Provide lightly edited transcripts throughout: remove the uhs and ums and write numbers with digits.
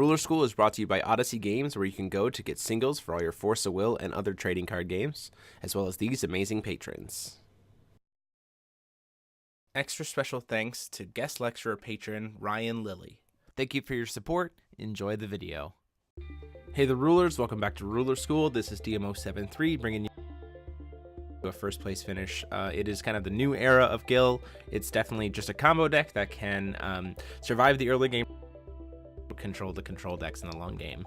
Ruler School is brought to you by Odyssey Games, where you can go to get singles for all your Force of Will and other trading card games, as well as these amazing patrons. Extra special thanks to guest lecturer patron Ryan Lilly. Thank you for your support. Enjoy the video. Hey the Rulers, welcome back to Ruler School. This is DMO73 bringing you a first place finish. It is kind of the new era of Gill. It's definitely just a combo deck that can survive the early game, control the control decks in the long game.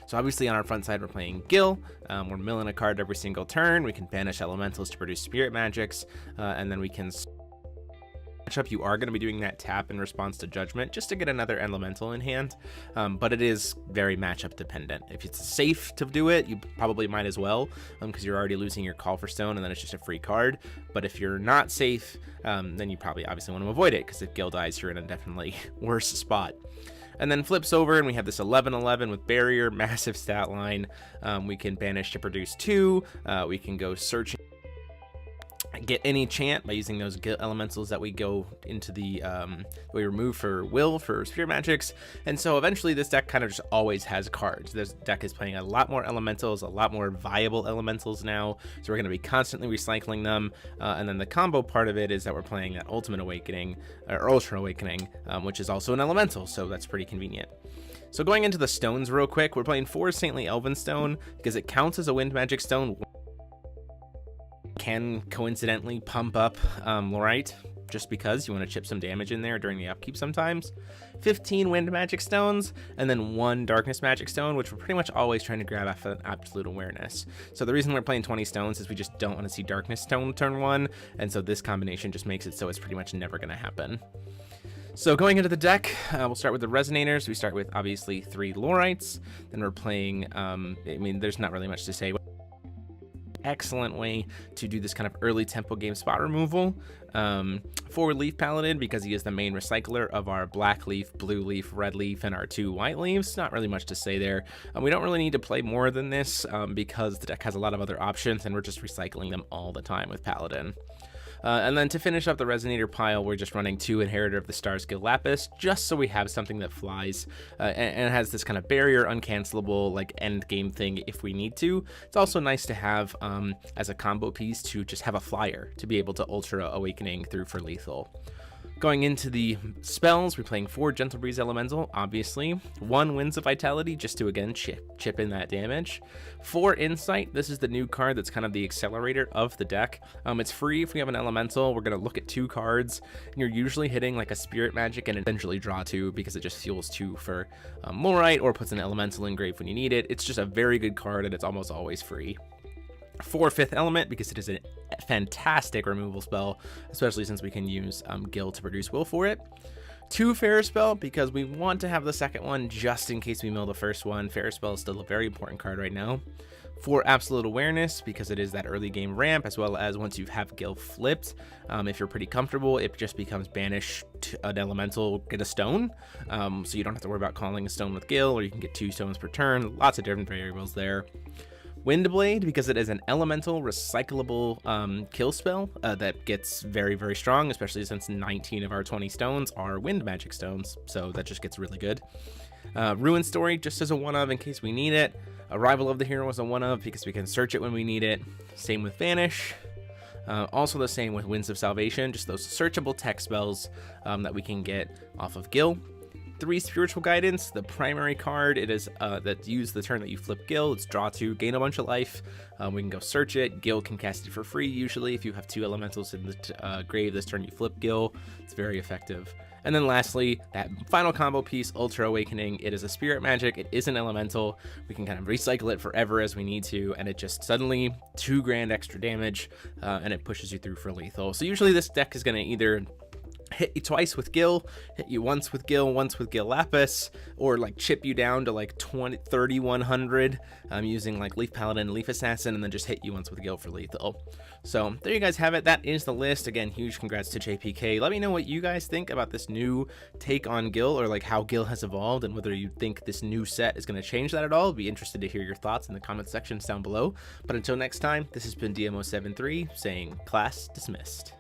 So obviously on our front side we're playing Gill. We're milling a card every single turn. We can banish elementals to produce spirit magics, and then we can matchup. You are going to be doing that tap in response to Judgment just to get another elemental in hand, but it is very matchup dependent. If it's safe to do it, you probably might as well, because you're already losing your call for stone and then it's just a free card. But if you're not safe, then you probably obviously want to avoid it, because if Gill dies you're in a definitely worse spot. And then flips over and we have this 11-11 with barrier, massive stat line. We can banish to produce 2. We can go searching, get any chant by using those elementals that we go into the we remove for will for spirit magics. And so eventually this deck kind of just always has cards. This deck is playing a lot more elementals, a lot more viable elementals now, so we're going to be constantly recycling them. And then the combo part of it is that we're playing that Ultimate Awakening or Ultra Awakening, which is also an elemental, so that's pretty convenient. So going into the stones real quick, we're playing 4 Saintly Elvenstone because it counts as a wind magic stone, can coincidentally pump up Lorite just because you want to chip some damage in there during the upkeep sometimes. 15 wind magic stones, and then 1 darkness magic stone, which we're pretty much always trying to grab after absolute awareness. So the reason we're playing 20 stones is we just don't want to see darkness stone turn 1, and so this combination just makes it so it's pretty much never going to happen. So going into the deck, we'll start with the Resonators. We start with obviously 3 Lorites, then we're playing, I mean, there's not really much to say. Excellent way to do this kind of early tempo game spot removal. 4 Leaf Paladin, because he is the main recycler of our black leaf, blue leaf, red leaf, and our 2 white leaves. Not really much to say there. We don't really need to play more than this because the deck has a lot of other options and we're just recycling them all the time with Paladin. And then to finish up the Resonator pile, we're just running 2 Inheritor of the Stars Gill Lapis, just so we have something that flies and has this kind of barrier, uncancelable, like end game thing if we need to. It's also nice to have as a combo piece to just have a flyer to be able to Ultra Awakening through for lethal. Going into the spells, we're playing 4 Gentle Breeze Elemental, obviously. 1 Winds of Vitality, just to, again, chip in that damage. 4 Insight, this is the new card that's kind of the accelerator of the deck. It's free if we have an Elemental. We're going to look at 2 cards, and you're usually hitting like a Spirit Magic and eventually draw 2, because it just fuels 2 for Lorite, or puts an Elemental in grave when you need it. It's just a very good card, and it's almost always free. 4 Fifth Element, because it is a fantastic removal spell, especially since we can use Gill to produce will for it. 2 Fair Spell, because we want to have the second one just in case we mill the first one. Fair Spell is still a very important card right now. 4 Absolute Awareness, because it is that early game ramp, as well as once you have Gill flipped, if you're pretty comfortable, it just becomes banish an elemental, get a stone, so you don't have to worry about calling a stone with Gill, or you can get 2 stones per turn. Lots of different variables there. Windblade, because it is an elemental recyclable kill spell that gets very, very strong, especially since 19 of our 20 stones are wind magic stones, so that just gets really good. Ruin Story, just as a one-of in case we need it. Arrival of the Hero is a one-of because we can search it when we need it. Same with Vanish. Also the same with Winds of Salvation, just those searchable tech spells that we can get off of Gill. 3 Spiritual Guidance, the primary card. It is that's used the turn that you flip Gill. It's draw 2, gain a bunch of life. We can go search it. Gill can cast it for free usually if you have 2 elementals in the grave this turn you flip Gill. It's very effective. And then lastly, that final combo piece, Ultra Awakening. It is a spirit magic. It is an elemental. We can kind of recycle it forever as we need to, and it just suddenly 2 grand extra damage, and it pushes you through for lethal. So usually this deck is going to either hit you twice with Gill, hit you once with Gill Lapis, or like chip you down to like 3,100 using like Leaf Paladin and Leaf Assassin, and then just hit you once with Gill for lethal. So there you guys have it. That is the list. Again, huge congrats to JPK. Let me know what you guys think about this new take on Gill, or like how Gill has evolved, and whether you think this new set is going to change that at all. I'd be interested to hear your thoughts in the comment sections down below. But until next time, this has been DMO73 saying class dismissed.